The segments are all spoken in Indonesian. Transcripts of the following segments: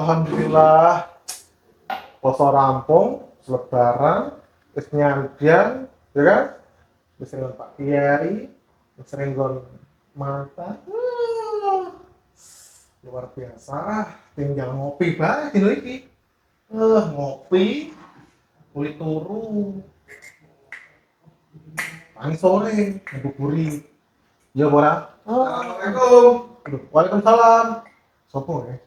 Alhamdulillah poso rampung, lebaran, wis nyandang, ya kan? Wis dengan Pak Kiai, wis renggon mata. Luar biasa, tinggal ngopi bae dino iki. Ngopi, kulit turu, paling sore, ngebuburi. Ya, Bora. Assalamualaikum. Aduh, waalaikumsalam. Sopo ya?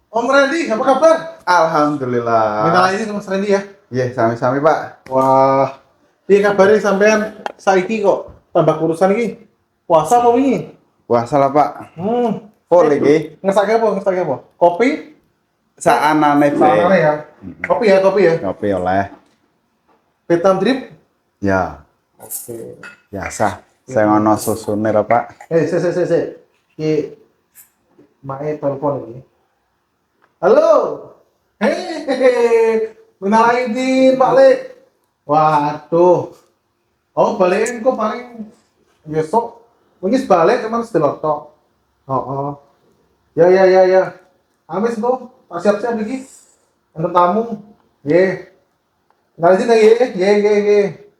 Om Randy, apa kabar? Alhamdulillah. Minta lagi sama Mas Randy ya. Iya, sami-sami, Pak. Wah, piye kabare sampean saiki kok tambah kurusan iki? Puasa apa wingi? Puasa lah, Pak. Full iki. Ngesake apa? Kopi? Saanane Saanane ya. Kopi ya. Kopi oleh. Vietnam drip? Ya, Oke. biasa. Saya ngono susune lho, Pak. Se. Ki mae telepon iki. Halo. Hehehe. Minal aidin, Pak Le. Waduh. Oh, balikin kok paling besok. Mungkin balik cuman sedelok tok. Oh. Ya. Amis kok. Tak siap-siap iki. Untuk tamu. Ye. Minal aidin ya, ye.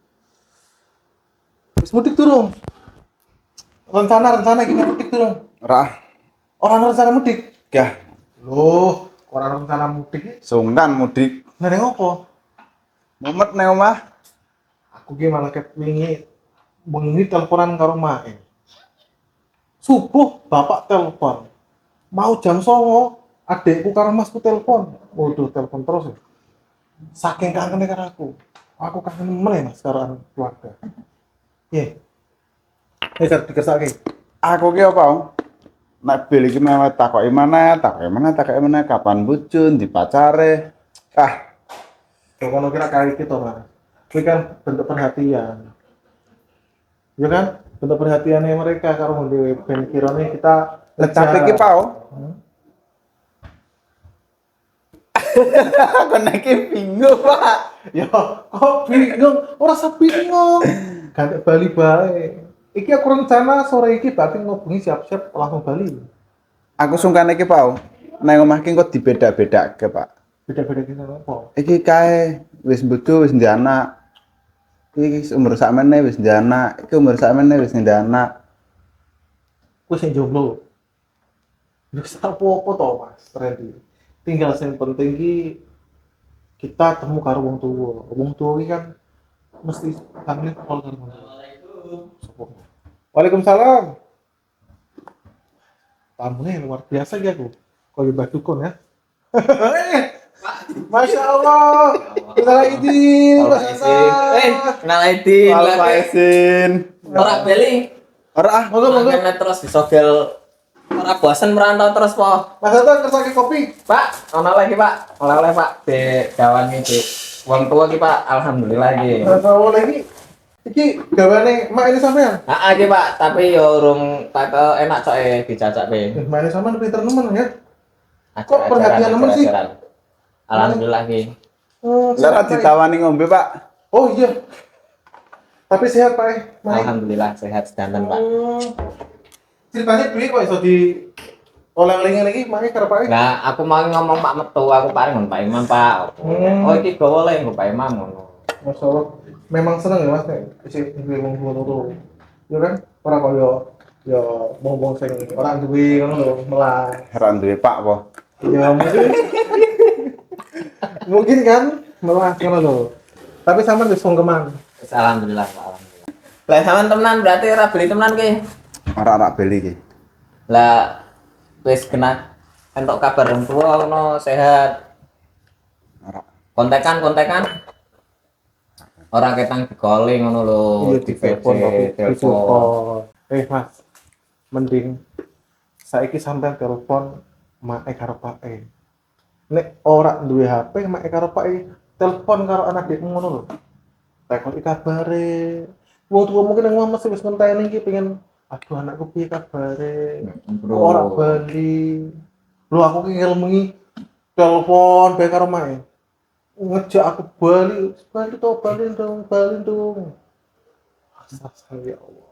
Wis mudik turun. Rencana gimana mudik turun? Orang rencana mudik. Ya, Loh, orang rencana mudik sungkan mudik. nggak ngopo? Mumet ning omah. Aku ki malah bengi teleponan karo mae. Subuh bapak telepon. Mau jam 09.00, adekku karo masku telepon. Waduh, telepon terus ya. Saking kangen karo aku. Aku kangen meneh Mas karo keluarga. Iya. Dikersake. Aku ki apa, Om? Nek bil iki mewet takoki mana, kapan bujun, dipacare. Kalau kira kali kita Mas. Ini kan bentuk perhatian. Ya kan? Bentuk perhatiannya mereka karo ngedewe ben kirane kita Lecap iki, Pak. Aku iki bingung, Pak. Ya, kok bingung? Ora usah bingung. Ganti Bali bae. Iki aku rencana sore iki berarti ngobongi siap-siap langsung Bali. Aku sungkan iki, Pak. Nang omah ki kok dibeda-bedake, Pak. Beda-beda kita apa? Iki kae wis bojo wis ndek anak. Iki umur sakmene wis ndek anak, iki umur sakmene wis ndek anak. Ku sing jomblo. Wis apa-apa to, Mas Randy. Tinggal sing penting ki kita temu karo wong tuwa. Wong tuwa iki kan mesti kangen karo wong tuwa. Waalaikumsalam. Tamunya luar biasa ya aku. Kalau Mbak Dukun ya. Masya Allah. Minal aidin. Kenal Aidin. Alfaisin. Ora beli. Ora Monggo. Terus disogel. Ora bosen merantau terus, Po. Mas Hasan kersake kopi. Pak, ono lagi, Pak. Oleh-oleh, Pak. Di gawan iki. Wong tua iki, Pak. Alhamdulillah iki. Kalau lagi iki gawane mak ini sampean. Heeh, iki, Pak. Tapi yo urung tak enak coke dicacake. Mak ini sampean pinter nemen ya. Ajar-ajaran, Kok perhatian nemen sih? ajar-ajaran. Alhamdulillah iki. Lara ditawani ngombe, Pak. Oh iya. Tapi sehat Pak. Alhamdulillah sehat sedanten, Pak. Ceritanya piye kok iso di oleh-olehnya lagi maknya karo Pak? Nah, aku mau ngomong Pak Metu, aku paring ngon Pak Imam, Pak. Oh, iki gawa le nggo Pak Imam ngono. Masya Allah. Memang seneng ya Mas nek isi duwe wong tuwa. Ya kan? Ora koyo ya wong-wong sing ora duwe ngono lho, melah. Heran duwe Pak apa? Ya mungkin kan melah ngono lho. Tapi sampean wis sungkeman. Alhamdulillah, Pak. Alhamdulillah. Lah sampean temenan berarti ora beli temenan ki. Ora beli iki. Lah wis kena entuk kabar wong tua ngono sehat. Ora. Kontekan. Ora ketang digoli ngono lho, Di telepon tapi telepon. Mas, mending saiki sampean telepon mak karo Pak Nek ora duwe HP mak karo Pak telepon karo anak dekmu ngono lho. Takon kabare. Wong tuwa mungkin nang mesti wis ngenteni iki pengen aduh anakku piye kabare. Ora bali. Lho aku ki ngelmengi telepon bae karo mak. Ngejak aku bali dong. Astaga ya Allah.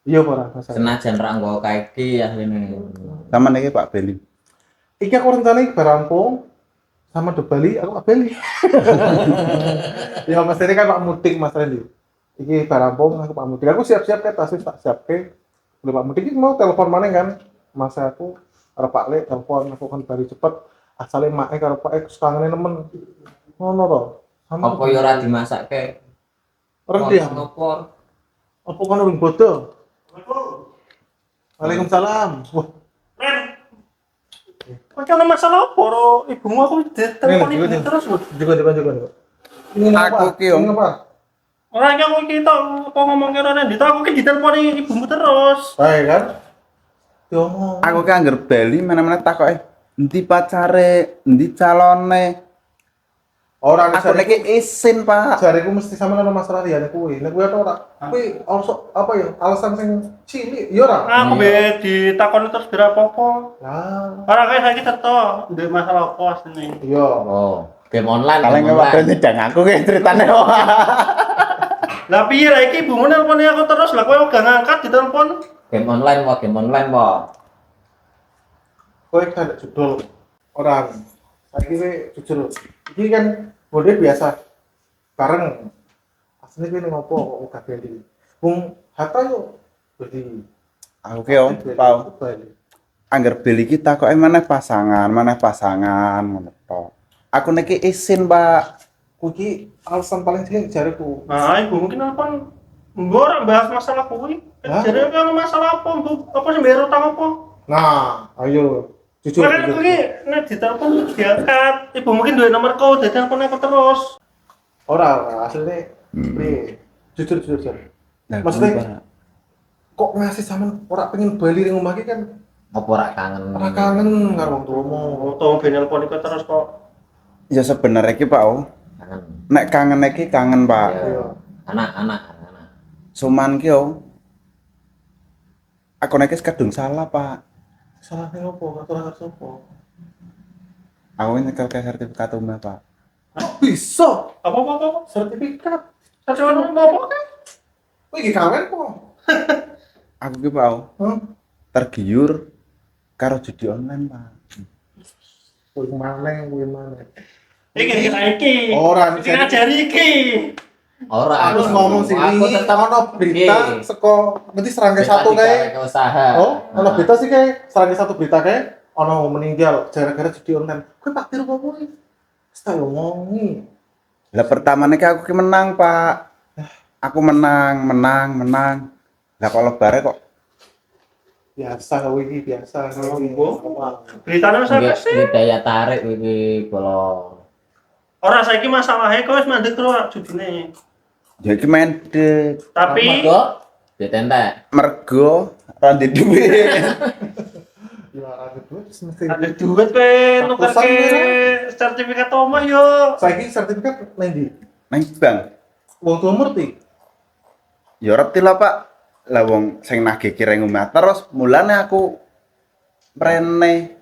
Iya ora masalah. Senajan ra nggo kae iki ya ngene. Taman iki Pak Beli. Iki aku rencana iki barampung sama do Bali, aku Pak Bali. Ya Mas ini kan Pak Mudik Mas Randy. Iki barampung aku Pak Mudik. Aku siap-siap ke tas wis tak siapke. Boleh Pak Mudik iki mau telepon maneh kan. Mas aku karo Pak Le telepon aku kan bari cepet. Asale make karo Pak Ek kangene nemen. Ngono to. Sama Apa ya ora dimasakke? rendi. Ngopor. Apa kono urung bodo? Waalaikumsalam. Wah, Kok ana masalah apa ro? Ibumu aku ditelepon ibu terus lho. Juga. Ini Aku ki, Om. apa? Ora iki aku kita apa ngomong karo Randy, aku ki ditelepon ibumu terus. Baik kan? Diomong. Aku ki angger Bali mana-mana takoke endi pacare, endi calone. Orang Aku niki isin, Pak. jariku mesti sama nang masalah liyane kuwi. Nek kuwi ora. Kuwi also apa ya? Alasan sing cilik ya ora. Aku be ditakoni terus kira apa-apa. Lah, Ora kae saiki teto, ndek masalah apa asline. iya. Oh, game online. Paling game nggak online. berarti dang aku ki ceritane. Lah piye ra iki ibumu nelponi aku terus, lah kowe gak ngangkat ditelepon. Game online wae. Kowe kan ada judul orang. Saiki kowe jujur. Iki kan mode biasa. Bareng. Asline kowe ning opo kok uga Bali. Wong Hatta yo Bali. Aku ki Om, Pau. Bali. Angger Beli ki takoke maneh pasangan ngono tok. Aku niki isin, Pak. Kuwi alasan paling cilik jariku. Nah, ibu mungkin nelpon nggo ora bahas masalah kuwi. Hah? Jadi kan masalah apa, Bu? Apa sih bayar utang apa? Nah, ayo jujur. Makanya jujur. kuwi nek ditelepon diangkat. Ibu mungkin duwe nomorku, dadi telepon aku terus. Ora asline piye? Jujur. Lah, Maksudnya- Pak. Kok ngasih sampean ora pengen bali ning omah iki kan Apa ora kangen? ora kangen karo wong tuamu. Untung ben nelpon iku terus kok. Ya sebenarnya ki, Pak. Kangen. Nek kangen iki kangen, Pak. Iya. Anak. Cuman ki, aku niki kadung salah, Pak. Salah ning opo? Aturan karo sapa? Aku nyekel ke sertifikat umah, Pak. Bisa Apa? sertifikat. Saja apa kan? Kowe iki kawen kok. Aku ki, Pak, Hah? tergiur karo judi online, Pak. Kowe maneh. Iki. Ora Sing ngajari iki. Ora. Aku ngomong sih Aku tetap ono berita Iki. saka nanti serangga satu kae. usaha. Oh, ono berita sih kae serangga satu berita kae ono meninggal gara-gara judi online. Kowe Pak tiru apa kuwi? Saya ngomongi. Lah pertama niki aku ki menang, Pak. Aku menang. Lah kok lebare kok Biasa kowe iki biasa. kowe iki. Beritane wis akeh sih. Iki daya tarik iki bolong. Ora saiki masalahe kok wis mandek terus judine. ya iki main de Tapi Mergo ditentek. mergo ra ndek duit. Ya ada duit mesti. ada duit pe nukarke sertifikat omah yo. Saiki sertifikat nang ndi? Nang bank. Wong tua ngerti. Ya reti lah, Pak. Lah wong sing nagih kireng omah terus mulane aku mrene.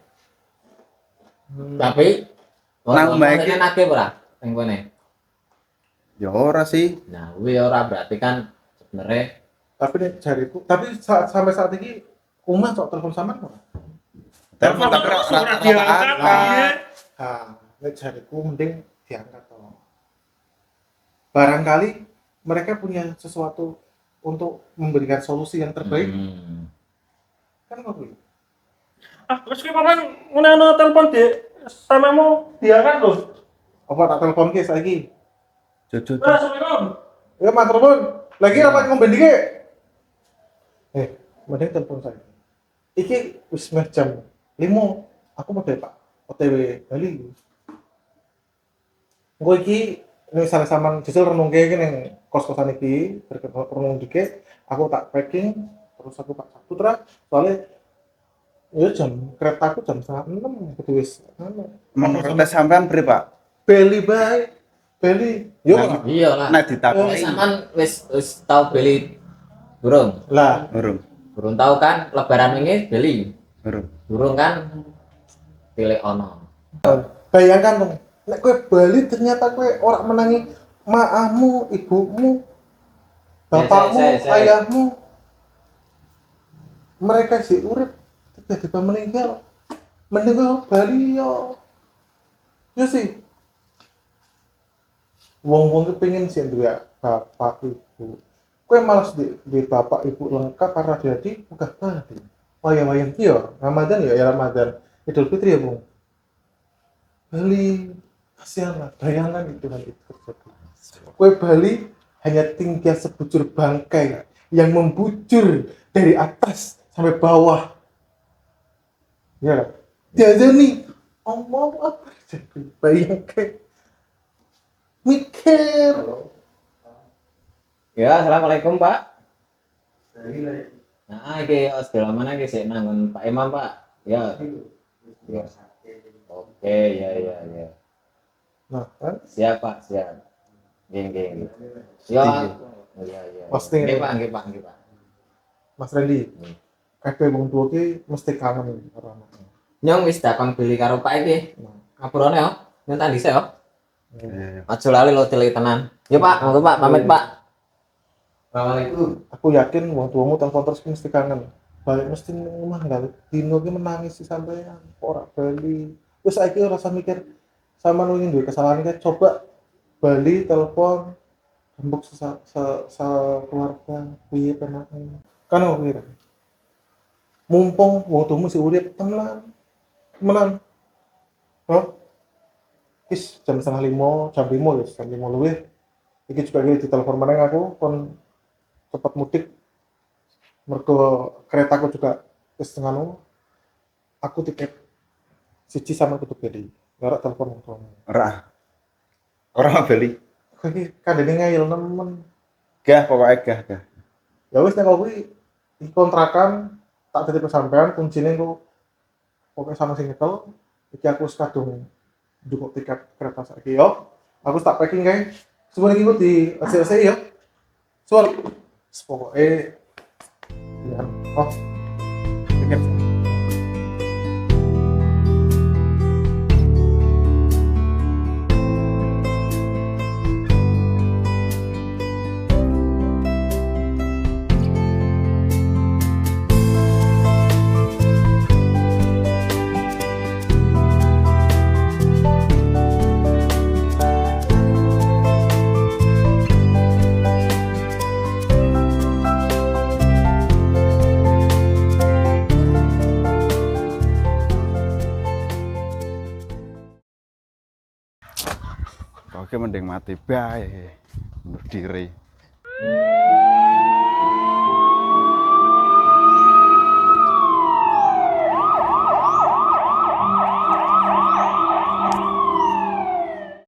Tapi Nang omah iki- nake ora ning kene. Ya ora sih. Nah, kuwi ora berarti kan sebenarnya Tapi nek jariku, tapi sampai saat ini Uma sok telepon sama kok. Telepon tapi Ora rata-rata diangkat angkat. piye? Nah, nek jariku mending diangkat toh. Barangkali mereka punya sesuatu untuk memberikan solusi yang terbaik. Kan kok kuwi. Ah, wis ki paman ngono telepon samamu diangkat lho. Apa tak telepon ke saiki? Jojo. Assalamualaikum. Ya matur nuwun. Lagi rapat ngombe iki. Mending telepon saya. Iki wis meh jam 5. Aku mau Pak. OTW Bali. Engko iki nek salah sampean jujur renungke iki ning kos-kosan iki, renung dikit, aku tak packing, terus aku tak putra, soalnya ya jam keretaku jam 6 kudu wis anu. Emang kereta sampean beri, Pak? Bali bae. Bali. Yo Nah, lah. iya lah. Nek ditakoki Sampean wis tau beli burung. Lah, Burung tahu kan lebaran ini beli. urung. Burung kan pilih ono. bayangkan dong, nek kowe Bali ternyata kowe ora menangi maahmu, ibumu, bapakmu, Saya. ayahmu. Mereka sih urip, tiba meninggal Bali yo. Yo sih. Wong-wong kepengin sih duwe bapak ibu. Kowe malas di bapak ibu lengkap karena jadi udah Bali. Wayang-wayang ki yo, Ramadan ya Ramadan. Idul Fitri ya, Bung. Bali kasihan lah, bayangkan itu hal itu terjadi. Kue Bali hanya tinggal sebujur bangkai yang membujur dari atas sampai bawah. Ya, dia nih, mau apa jadi? Bayangkan, mikir. Ya, assalamualaikum Pak. Nah, iki sebelah mana iki sik nangun Pak Imam Pak. Ya. Ya. Oke, ya. Nah, kan? Siap Pak, siap. Geng. Ya. Ya. Pasti. Nggih Pak. Mas Randy, kabeh wong tua ki mesti kangen karo anaknya. Nyong wis dakon beli karo Pak iki. Ngapurane yo. Nyong tak dhisik yo. Iya. Aja lali lo tili tenan. Yo Pak, monggo Pak, pamit Pak. Assalamualaikum. Aku yakin wong tuamu telepon terus ki mesti kangen. Balik mesti ning omah enggak dino ki menangis sih sampean ora Bali. Wis saiki ora usah mikir sama nu duwe kesalahan ki coba Bali telepon rembuk keluarga piye penake. Kan aku kira. Mumpung wong tuamu masih urip temenan. Hah? Wis jam 4:30, jam 5 ya, jam 5 lebih. Iki juga gini ditelepon meneng aku kon cepat mudik. Mergo keretaku juga wis tengah aku tiket siji sama kudu Bali. Ora telepon wong tuamu. Orang Bali. Kowe iki kandhane ngayal nemen. Gah pokoknya gah. Ya wis nek kuwi iki kontrakan tak titip sampean kuncine engko pokoke sama sing nyekel iki aku wis kadung ndukuk tiket kereta saiki yo. Aku tak packing kae. Semua iki di ACC ya. Soal pokoke ya. Tiket. Oke mending mati bae. Bunuh diri.